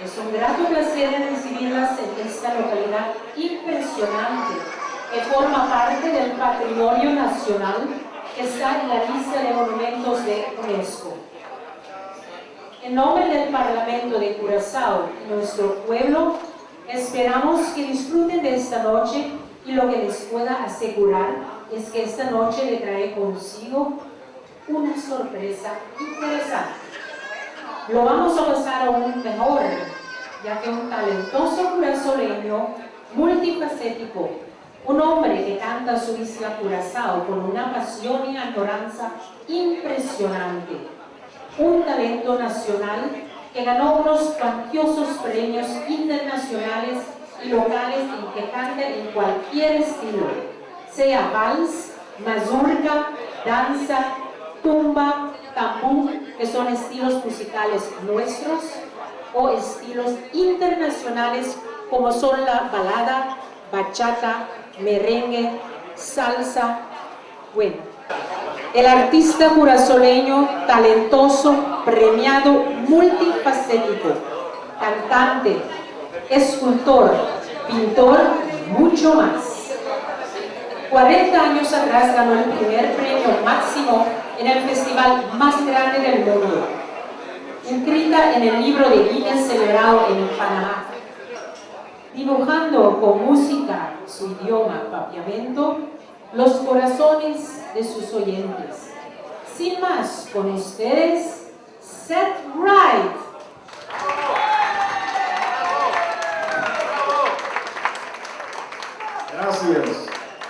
Es un grato placer recibirlas en esta localidad impresionante que forma parte del patrimonio nacional que está en la lista de monumentos de UNESCO. En nombre del Parlamento de Curazao y nuestro pueblo, esperamos que disfruten de esta noche y lo que les pueda asegurar es que esta noche le trae consigo una sorpresa interesante. Lo vamos a pasar aún mejor, ya que un talentoso curazoleño multifacético, un hombre que canta su isla Curazao con una pasión y añoranza impresionante, un talento nacional que ganó unos cuantiosos premios internacionales y locales en que canta en cualquier estilo, sea vals, mazurca, danza, tumba, tambú, que son estilos musicales nuestros, o estilos internacionales como son la balada, bachata, merengue, salsa. Bueno, el artista curazoleño, talentoso, premiado, multifacético, cantante, escultor, pintor, mucho más. 40 años atrás ganó el primer premio máximo en el festival más grande del mundo, inscrita en el libro de Guinness celebrado en Panamá, dibujando con música su idioma papiamento los corazones de sus oyentes. Sin más, con ustedes, Seth Wright.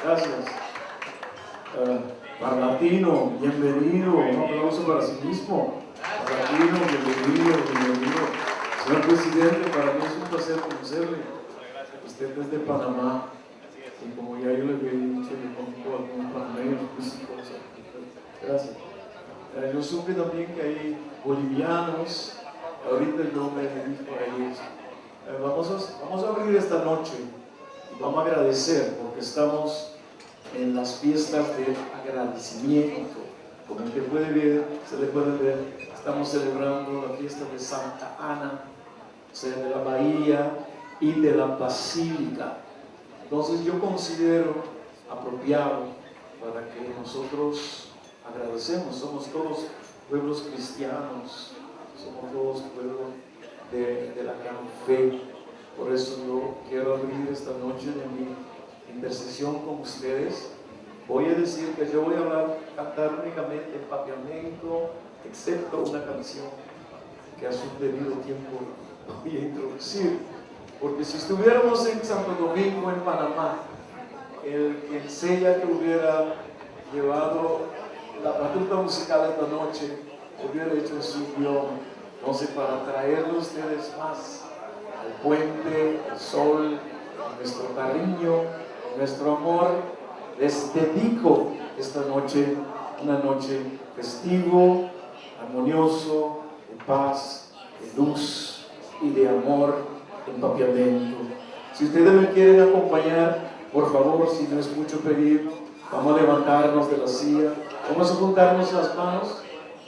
Gracias. Parlatino, bienvenido. Un aplauso para sí mismo. Parlatino, bienvenido. Señor presidente, para mí es un placer conocerle. Usted es de Panamá. Y como ya yo le había dicho, yo conozco a algunos panameños físicos. Gracias. Yo supe también que hay bolivianos. Ahorita el nombre me dijo a ellos. Vamos a abrir esta noche y vamos a agradecer porque estamos en las fiestas del agradecimiento. Como usted puede ver, se le puede ver, estamos celebrando la fiesta de Santa Ana, o sea, de la Bahía y de la Basílica. Entonces yo considero apropiado para que nosotros agradecemos. Somos todos pueblos cristianos, somos todos pueblos de la gran fe. Por eso yo quiero abrir esta noche de mi intercesión con ustedes. Voy a decir que yo voy a cantar únicamente papiamento, excepto una canción que a su debido tiempo voy a introducir. Porque si estuviéramos en Santo Domingo, en Panamá, el sella que hubiera llevado la batuta musical esta noche hubiera hecho en su idioma. Entonces, para traerle a ustedes más al puente, al sol, nuestro cariño, nuestro amor, les dedico esta noche, una noche festivo, armonioso, de paz, de luz y de amor, en papiamento. Si ustedes me quieren acompañar, por favor, si no es mucho pedir, vamos a levantarnos de la silla, vamos a juntarnos las manos,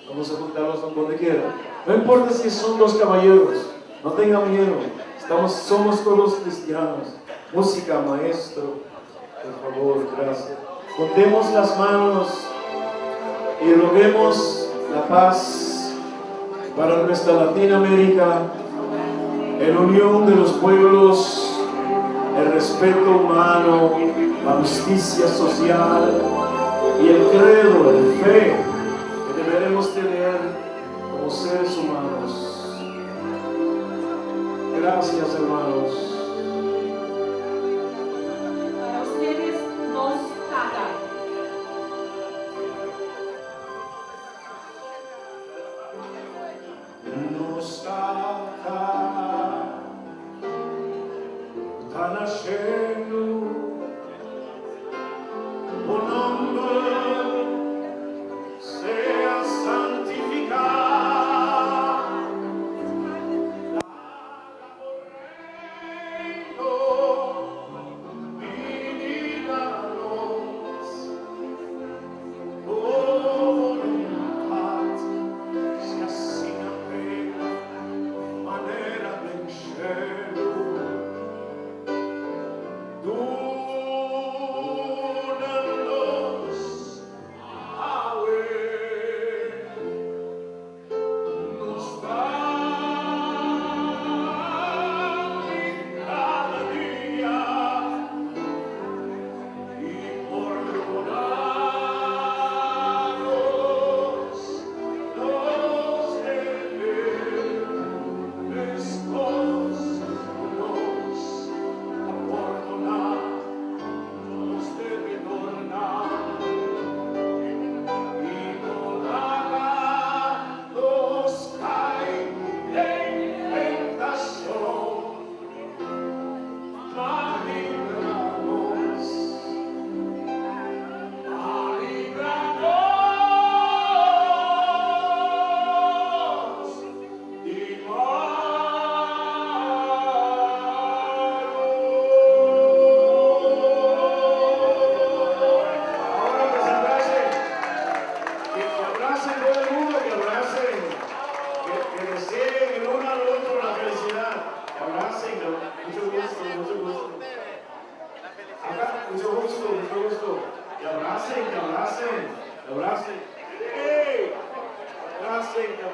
vamos a juntarnos donde quiera. No importa si son dos caballeros, no tengan miedo, somos todos cristianos. Música, maestro, por favor, gracias. Juntemos las manos y roguemos la paz para nuestra Latinoamérica, en unión de los pueblos, el respeto humano, la justicia social y el credo, el fe que deberemos tener como seres humanos. Gracias, hermanos. Para ustedes nos toca. Nos toca, está nascendo o nombre sea santificado.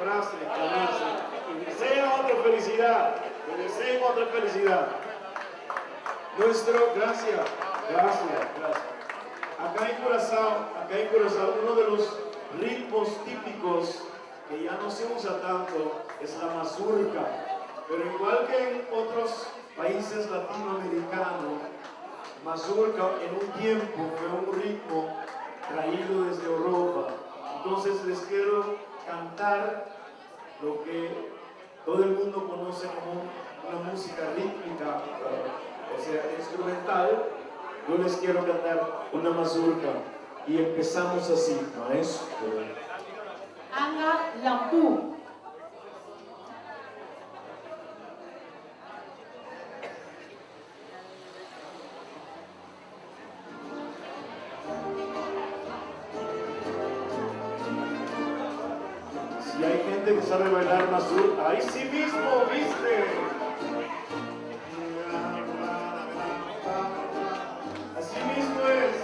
alegrarse, calmarse. Y desean otra felicidad, que deseen otra felicidad. Gracias. Acá en Curazao, uno de los ritmos típicos que ya no se usa tanto es la mazurca. Pero igual que en otros países latinoamericanos, mazurca en un tiempo fue un ritmo traído desde Europa. Entonces les quiero cantar lo que todo el mundo conoce como una música rítmica, o sea, instrumental. Yo les quiero cantar una mazurca y empezamos así, maestro. Anga Lampu. Si hay gente que sabe bailar mazurca, ahí sí mismo, ¿viste? Así mismo es.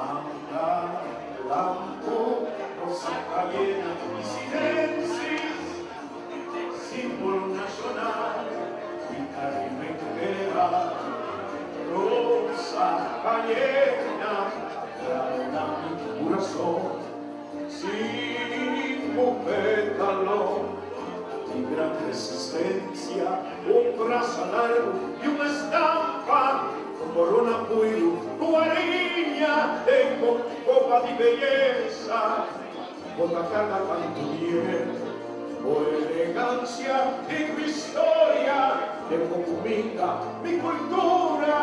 Anda, lampo, rosa cayena y silencis, símbolo nacional, interrimenquera. Rosa cayena, grana mi corazón, sin un pétalo, y gran resistencia, un brazo largo y una estampa, corona puido, guariña, tengo copa de belleza, bota carga tanto bien, o elegancia de mi historia, de comida, mi cultura,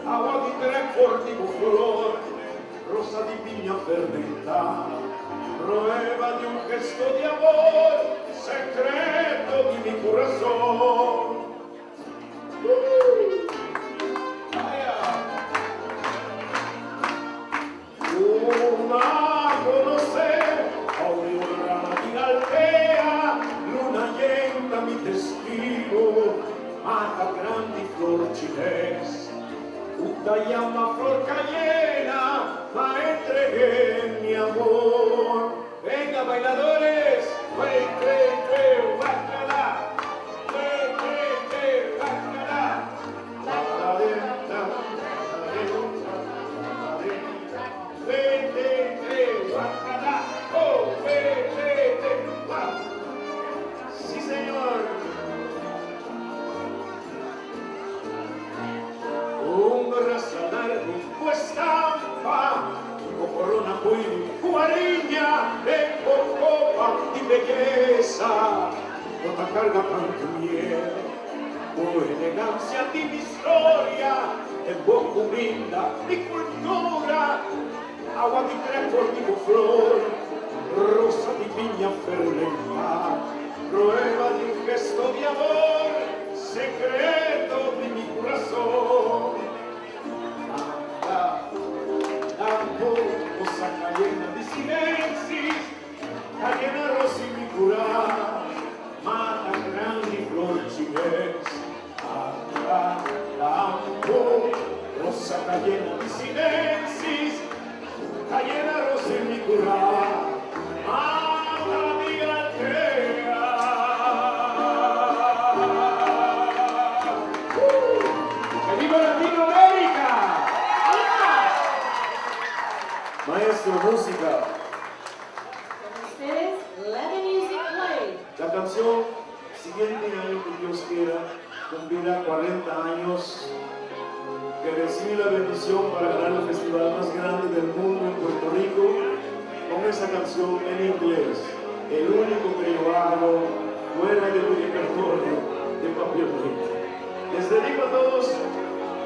agua di tre fortico flor, rosa di piña fermentada, prueba de un gesto de amor, secreto de mi corazón. Una conocer, aurora di altea, luna llena mi testigo, mata grandi flor chines, una llama flor cayena, ma entregué mi amor. Venga bailadores, guácala, guácala, guácala, oh, sí señor. Un raza largo, estampa, corona muy guariña, con copa y belleza, otra carga tanto miel, con elegancia de mi historia, en poco brinda mi cultura, agua di tre fortico flor, rosa di piña fermentada, prueba de un gesto de amor, secreto de mi corazón. Ando, cosa cayena di silencis, cayena rossi mi cura, mata grandi flor cines. Ando, cosa cayena di silencis, cayena rossi mi cura, mata di altea. ¡Que viva Latinoamérica! Maestro, música. Con ustedes, Let the Music Play. La canción siguiente año que Dios quiera cumplirá 40 años, que recibí la bendición para ganar el festival más grande del mundo en Puerto Rico con esa canción en inglés, el único que yo hago fuera de mi repertorio de papel. Les dedico a todos,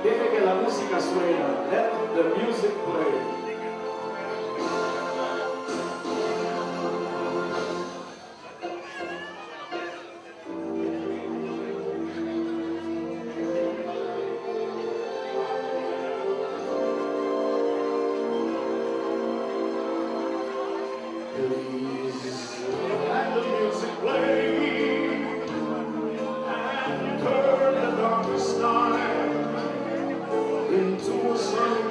deje que la música suena, let the music play. Let the music play and turn the darkest night into a sun.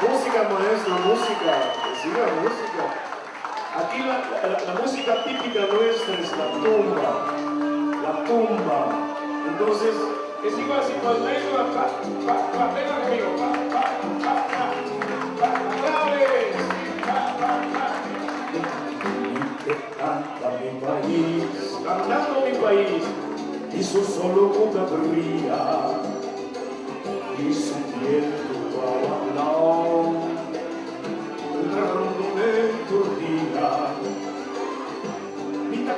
Música, maestro, música, siga música. Aquí la música típica nuestra es la tumba. Entonces, es igual si cuando venga venga conmigo, canta mi país, cantando mi país, hizo solo una brilla, y su viento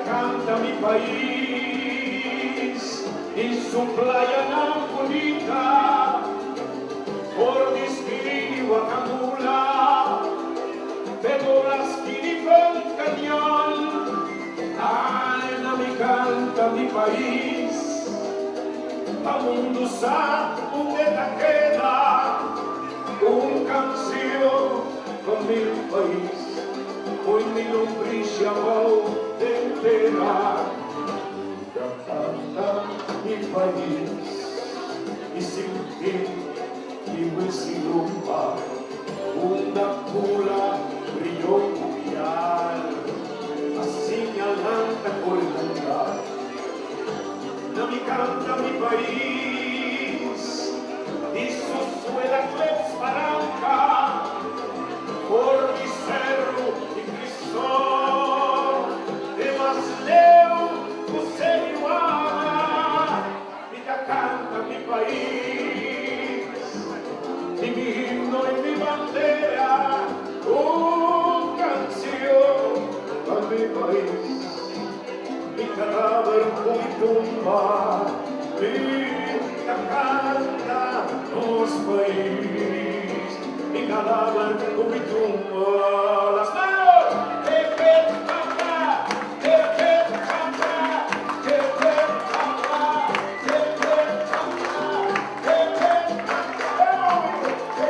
canta mi país y su playa napolita por disquiri Guacamula Pedoraskiri con cañón. Ay, no me canta mi país a mundo sa donde te queda un canción con mi país. Hoy mi lombriz llamó de enterar, canta mi país, y sin fin, y huesilumba, una cula brilló mundial, así me alanta por el andar. No me canta mi país, y su suela cleps paranca, por mi cerro y Crisol, de más leo, José Iguana, y te canta mi país, y mi himno y mi bandera, una canción a mi país, mi cadáver con mi tumba, mi te canta los país. Mi cadáver con mi tumba, las manos, que canta, que canta, que canta, que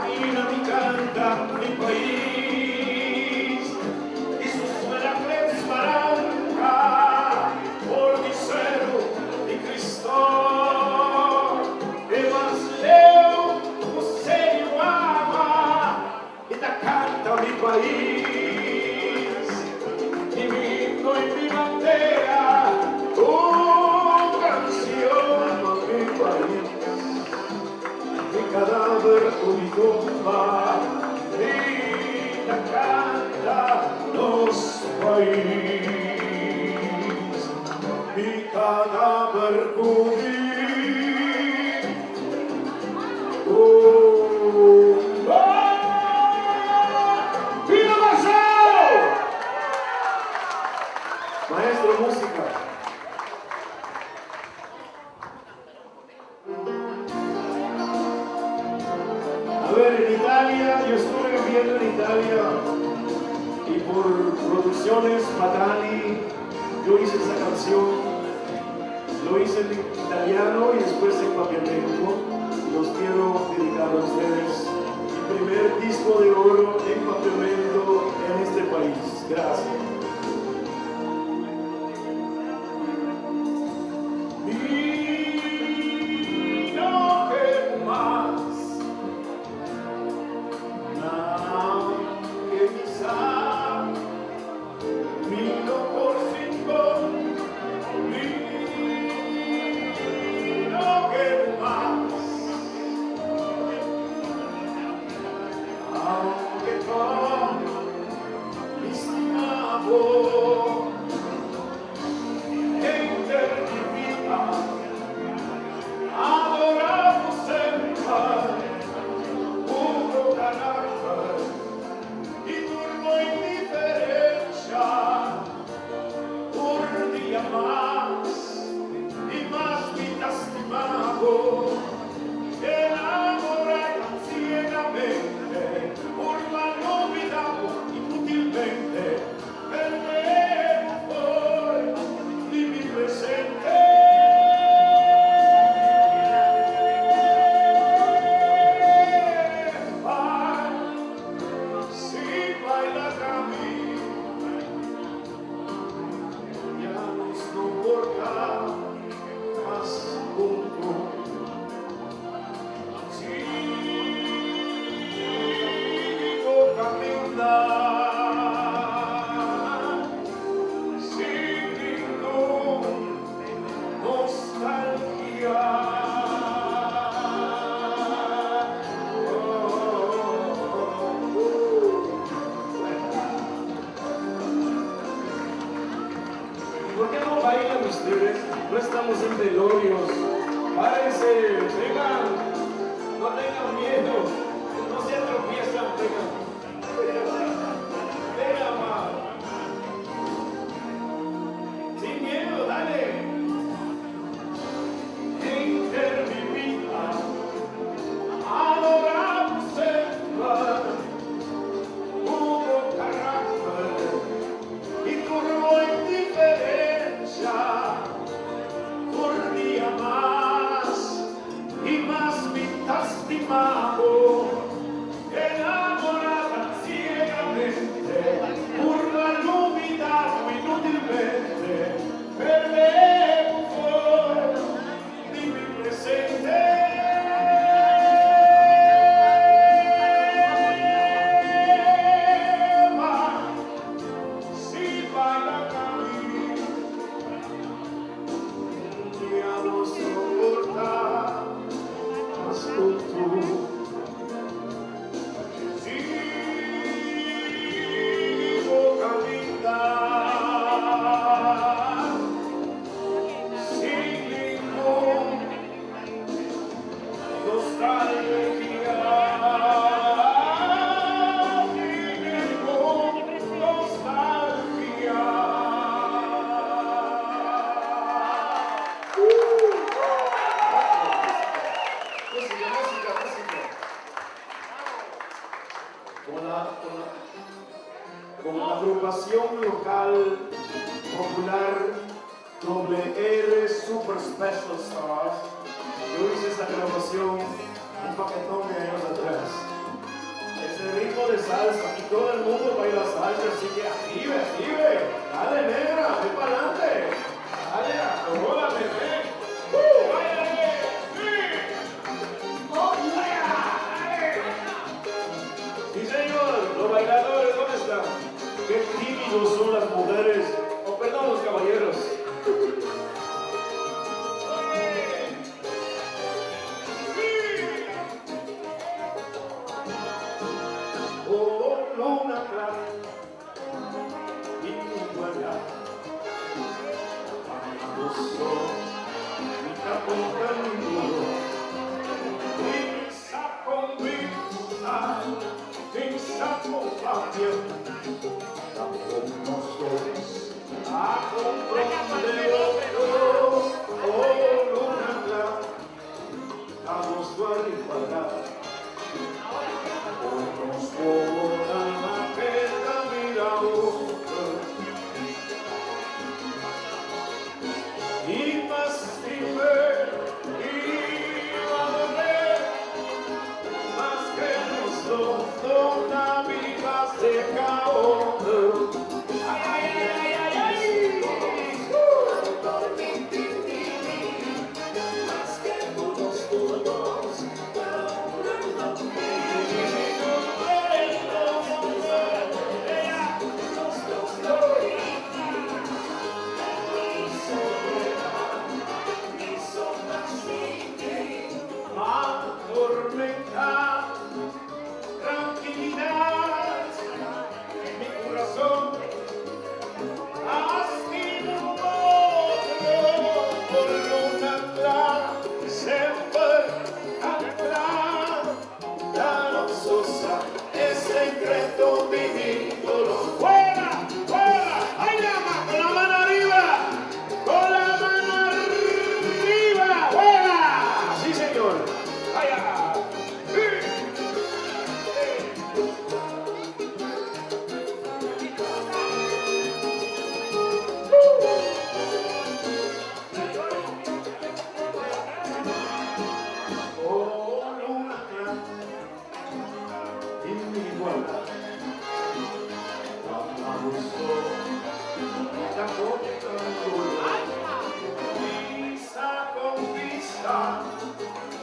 ahí no me canta mi país, y su suela transparente por mi cerro y Cristo. Canta mi país, y mi himno y mi bandera, una canción a mi país, mi cadáver con mi tumba, vida canta los país, mi cadáver con mi tumba. Maestro, música. A ver, en Italia, yo estuve viviendo en Italia y por producciones Fatali, yo hice esa canción, lo hice en italiano y después en papiamento. Los quiero dedicar a ustedes. Mi primer disco de oro en papiamento en este país. Gracias. agrupación local popular WR Super Special Stars. Yo hice esta grabación un paquetón de años atrás. Es el ritmo de salsa y todo el mundo baila salsa, así que active, active. Dale, negra, ven para adelante. Dale, acomódate, ven. ¡Váyale! ¡Sí! ¡Oh, yeah! ¡Dale! Sí, señor, los bailadores, ¿dónde están? Qué tímidos son las mujeres, o perdón, los caballeros. Oh, luna clara, igualdad, famoso, mi capo canudo, pizza con pizza, pizza con papio, tampoco nosotros, a comprender otro, oh, luna clara, vamos a igualdad. Y más libre, y va a doler, más que nosotros, una vida se acabó. Ay, ay, ay, ay, ay, más que todos. Tormenta, tranquilidad en mi corazón, así no por luna clara, siempre atrás, la luxosa, es secreto vivido. ¡Fuera! ¡Fuera! ¡Ay, llama! ¡Con la mano arriba! ¡Con la mano arriba! ¡Fuera! ¡Sí, señor! ¡Allá!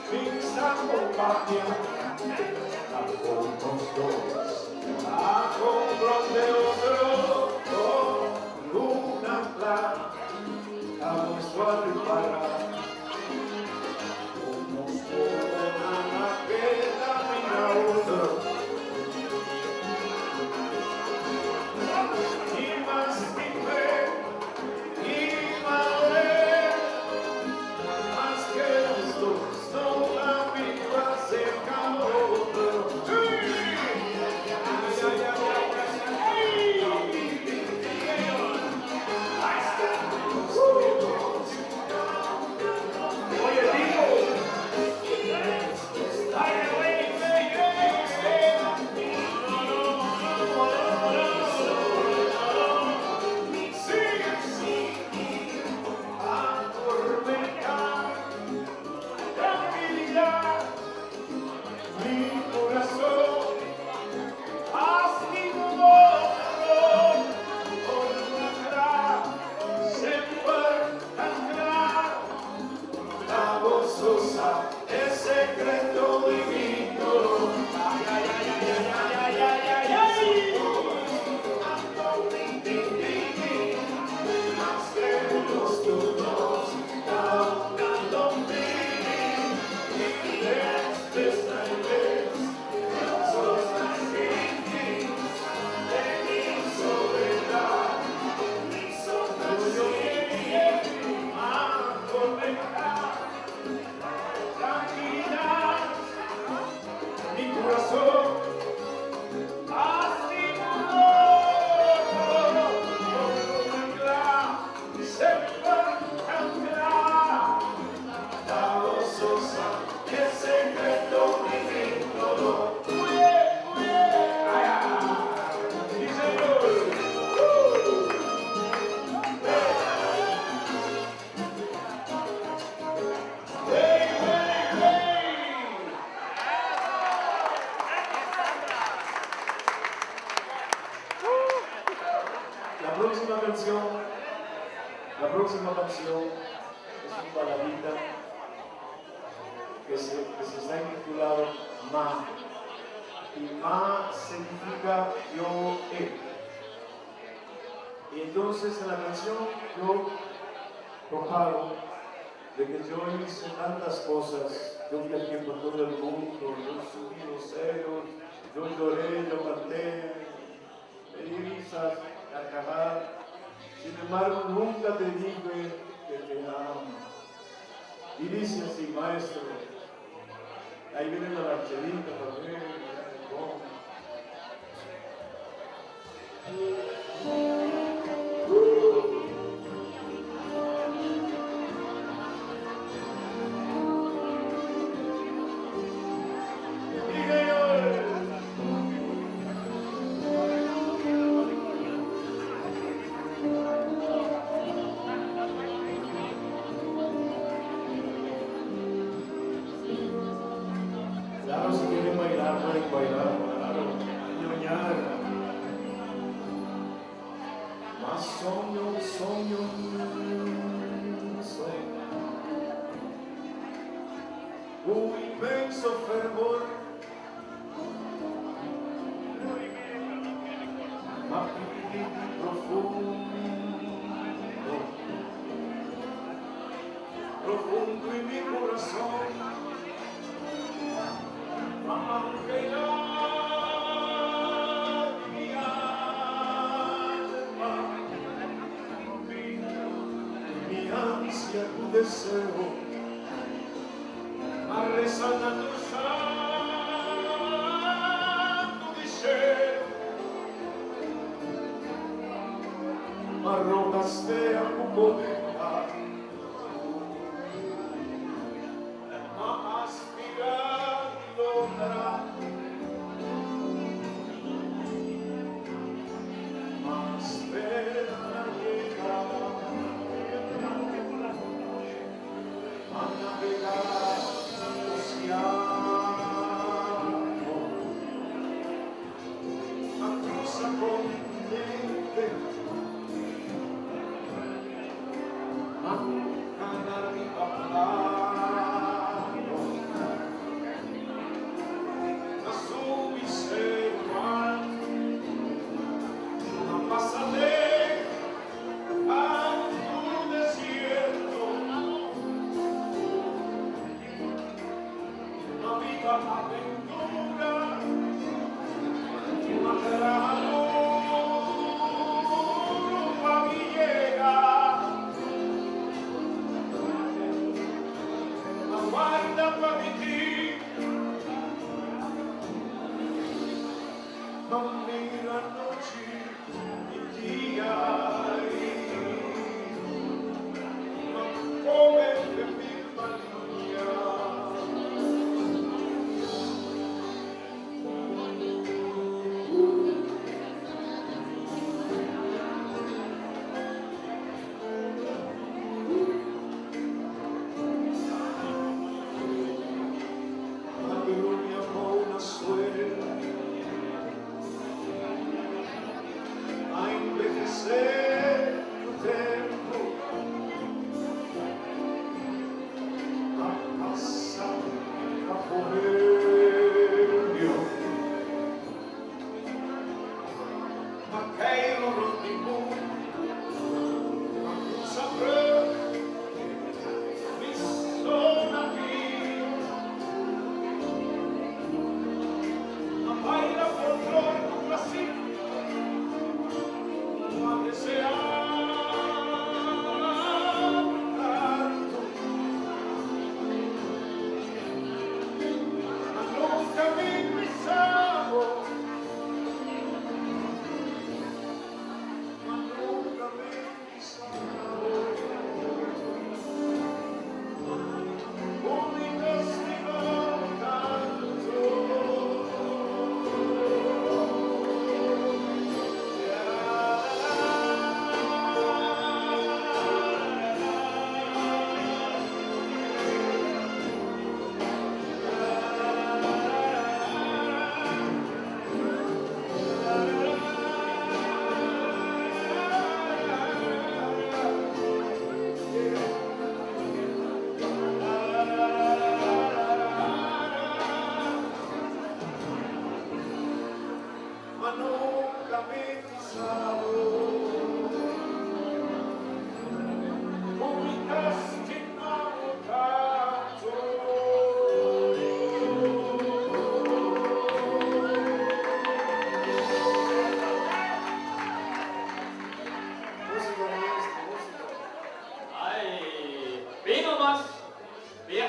Pizza con papia, con nosotros, a comprender otro, luna clara, vamos a reparar, como una que camina otro. Y más libre, y más ver, más que los dos. La vida se acabó. Oye, digo, mi corazón ha sido otro, por una clara, siempre tan clara, la gozosa, el secreto divino. Ay, ay, ay, ay, ay, ay, ay, ay, ay. Más que los tuyos, ahogando tranquilidad, mi corazón Ma. Y Ma significa yo he. Y entonces en la canción yo proparo de que yo hice tantas cosas, yo viajé por todo el mundo, yo subí los cerros, yo lloré, yo canté, me di risas, carcajadas. Sin embargo, nunca te dije que te amo. Y dice así, maestro, ahí viene la rancherita también, claro, si quieren bailar, pueden bailar, claro, ñoñar. Mas sonho, sonho, sonho. Inmenso fervor, ma più profondo, profondo in mi corazón. Aunque la mi alma, mi ansia, tu deseo, ma resalta tu santo deseo, ma rogaste a tu poder, ma aspirando tra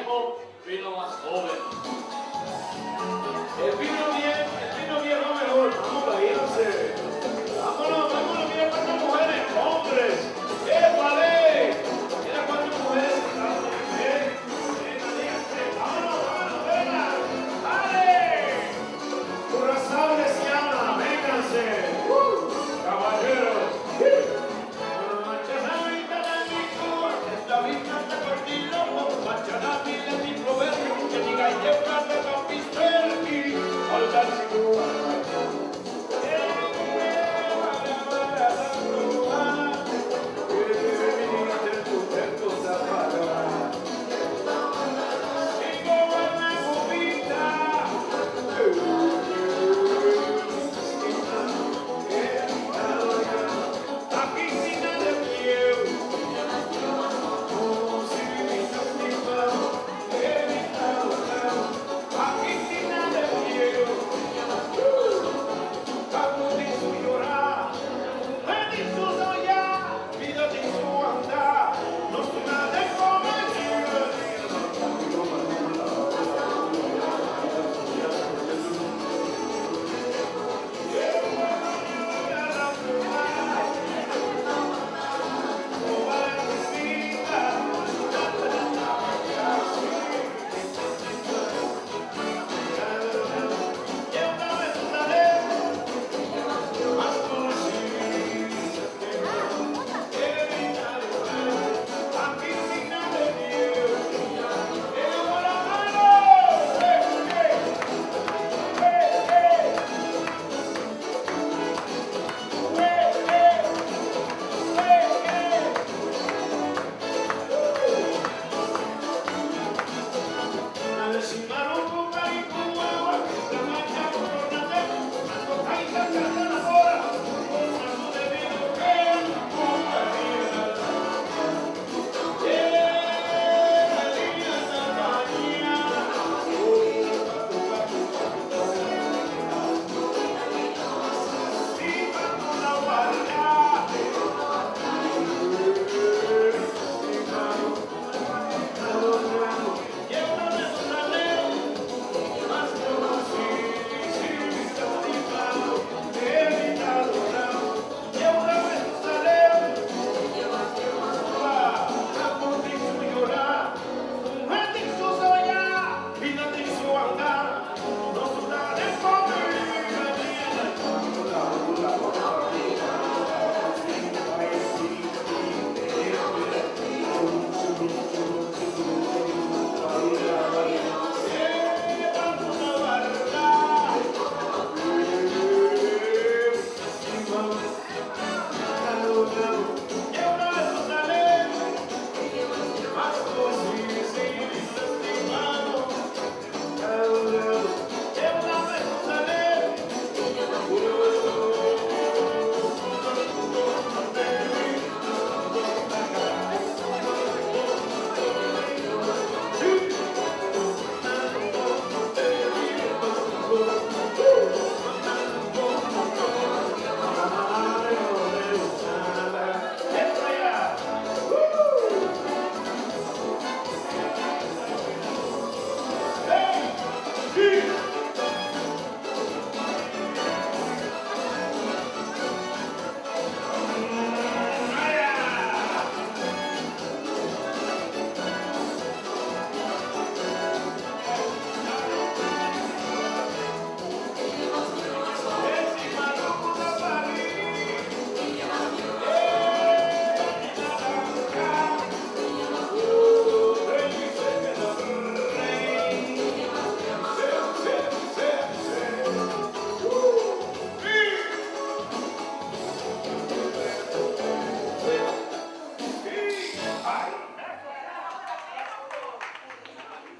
viejo, vino más joven. El vino viejo mejor. Vamos a irse. Vámonos, mira cuántas mujeres, hombres. ¡Vale! Mira cuántas mujeres están. Vámonos, venga. ¡Vale! Curazao les llama, vénganse. Caballeros.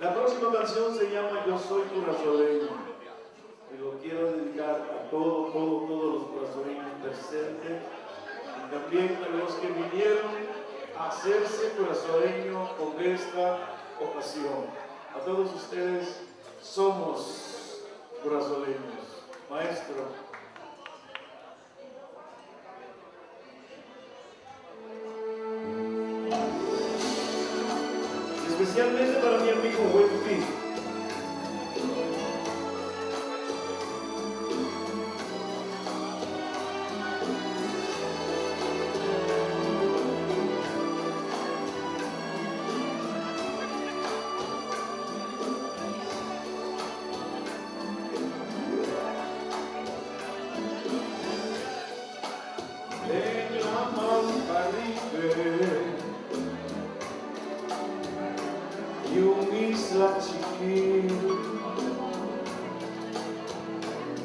La próxima canción se llama Yo soy curazoleño y lo quiero dedicar a todos los curazoleños presentes y también a los que vinieron a hacerse curazoleño con esta ocasión. A todos ustedes somos curazoleños. Maestro. Especialmente para mi amigo isla chiquita,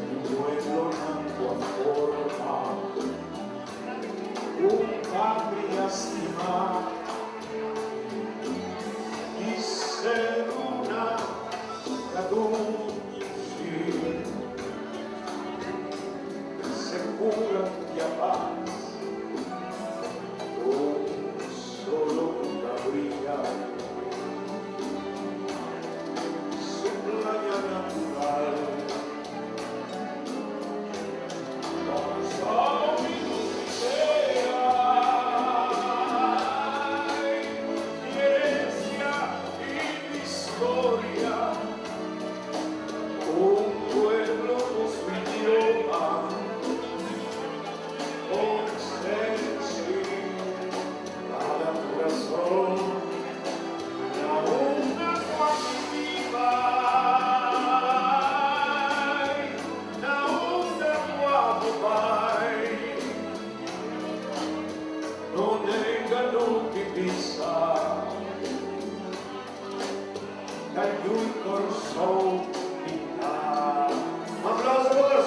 un pueblo blanco a forma, un patria estimada, y ser una traducir, se cura y a paz, con solo una brilla. Playa natural, con solo mi idea, mi herencia y mi historia, un pueblo con su idioma, con cada corazón, la una viva. Non engano che pisa, da lui corso vita. Un applauso per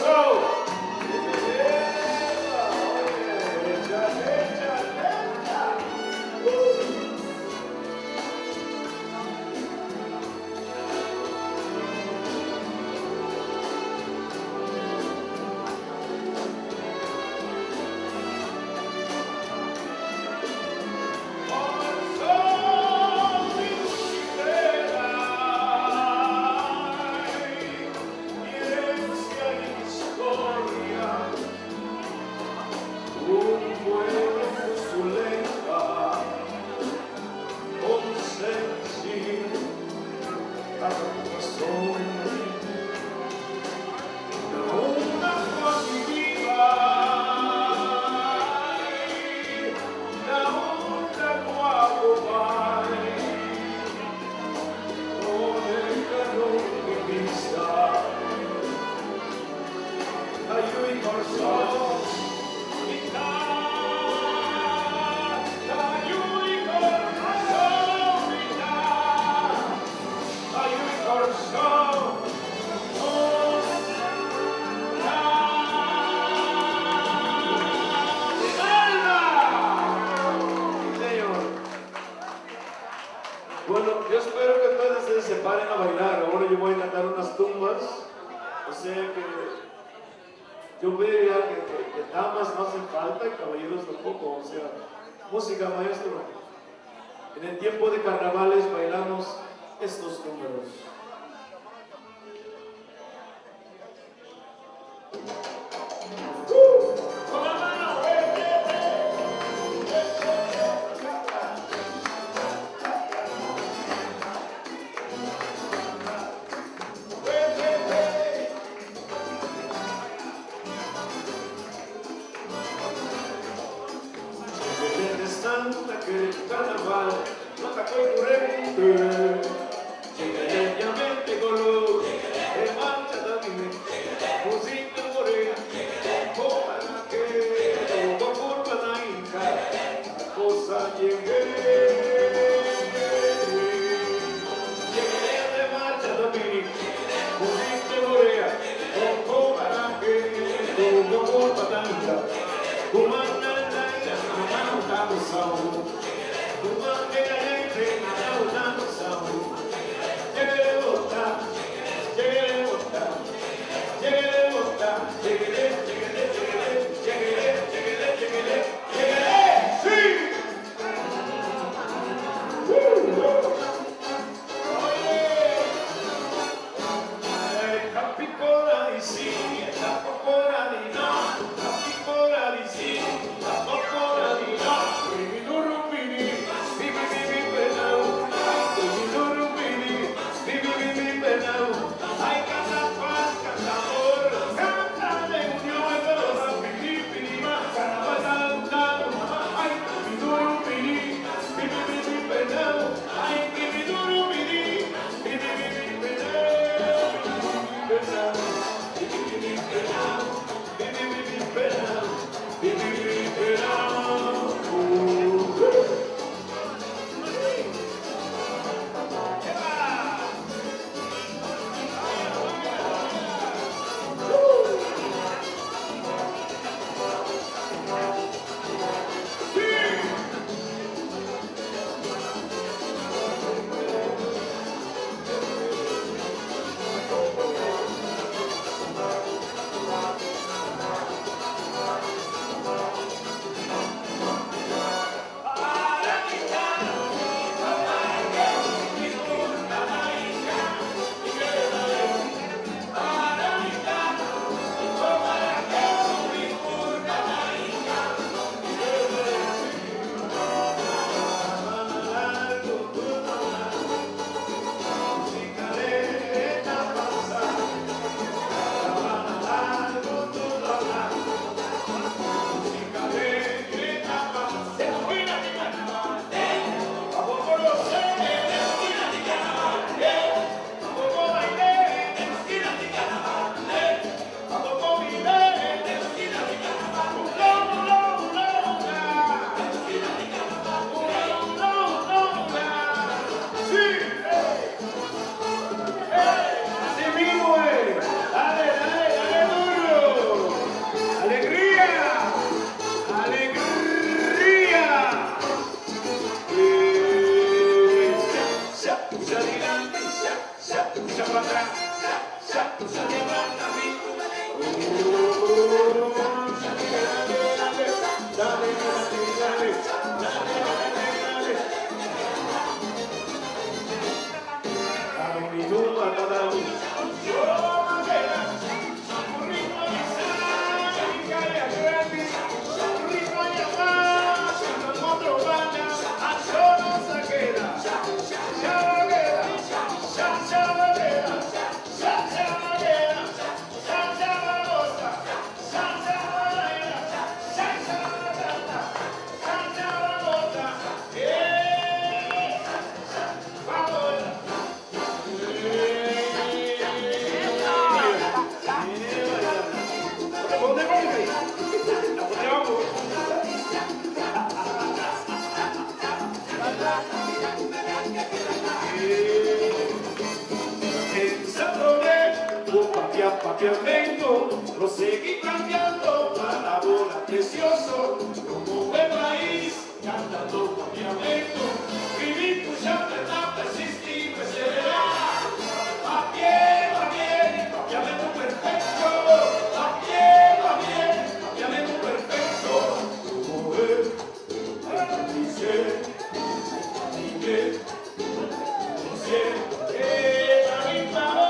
Corso! Bueno, yo espero que todos ustedes se paren a bailar. Ahora yo voy a cantar unas tumbas. O sea que yo veía que damas no hacen falta y caballeros tampoco. O sea, música, maestro. En el tiempo de carnavales bailamos estos números. Que el carnaval no te acuerdes llegamente color de marcha también música morena para que todo curva la inca la cosa llegue de marcha también música morena para que todo curva la inca Papiamento, lo seguí cambiando para bola precioso, como buen maíz, cantando papiamento, viví puchando en la persistí, perseverar, papiamento perfecto, papiamento perfecto, como él, dice, la misma voz.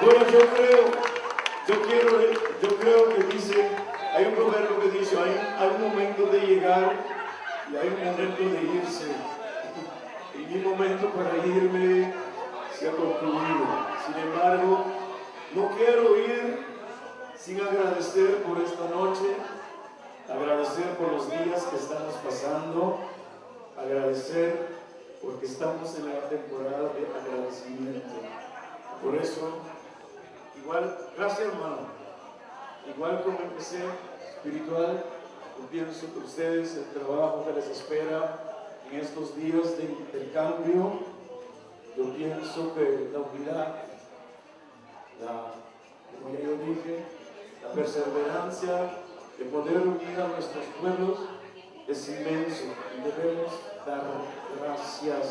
Bueno, yo creo que dice, hay un proverbio que dice, hay un momento de llegar y hay un momento de irse. Y mi momento para irme se ha concluido. Sin embargo, no quiero ir sin agradecer por esta noche, agradecer por los días que estamos pasando, agradecer porque estamos en la temporada de agradecimiento. Por eso, igual, gracias hermano, igual como empecé espiritual, yo pienso que ustedes, el trabajo que les espera en estos días de intercambio, yo pienso que la unidad, como ya yo dije, la perseverancia de poder unir a nuestros pueblos es inmenso y debemos dar gracias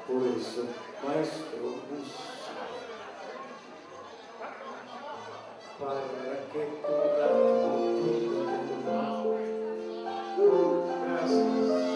por eso. Maestro, para que tu gracias.